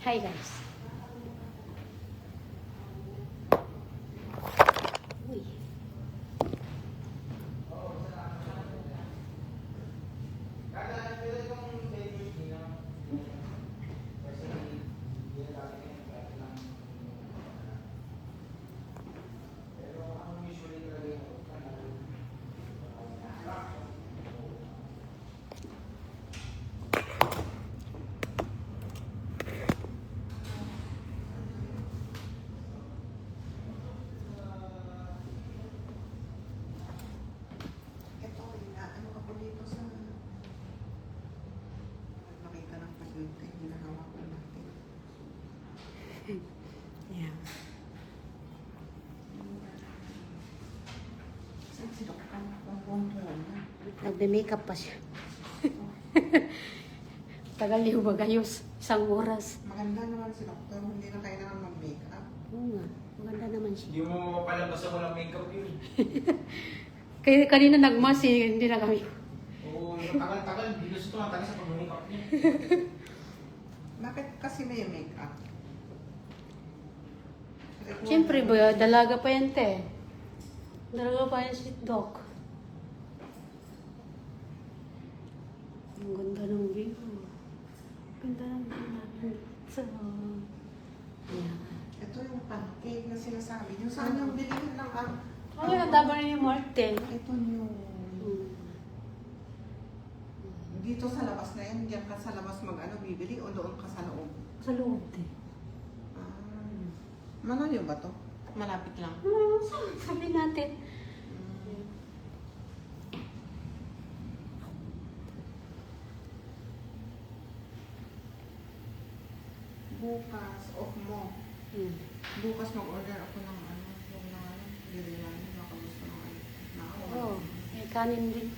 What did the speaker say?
Hi guys. Uy. Yeah. Nagbe-makeup pa siya. Tagal yung bagayos. Isang oras. Maganda naman si Doktor, hindi na kailangan mag-makeup. Oo nga. Maganda naman siya. Hindi mo palabas ako ng makeup yun. Kaya kanina nagmas eh. Hindi na kami. Oo, tagal-tagal. Hindi gusto ito tagal sa pag-makeup niya. Bakit kasi may makeup? Siyempre ba, dalaga pa yan te. Dalaga pa yan si Doc. Ang ganda ng view. Ganda ng view natin. So, yeah. Ito yung pancake na sinasabi. Yung saan yung bilhin ng Ano yung nagdabang ni Martin? Ito yung... Dito sa labas na yan, diyan ka sa labas bibili o doon ka sa loob? Sa loob te. Malayo ba to? Malapit lang. Sabi natin. Bukas, off mo. Bukas mag-order ako ng yung biryani. Baka gusto ng Oo, may kanin din.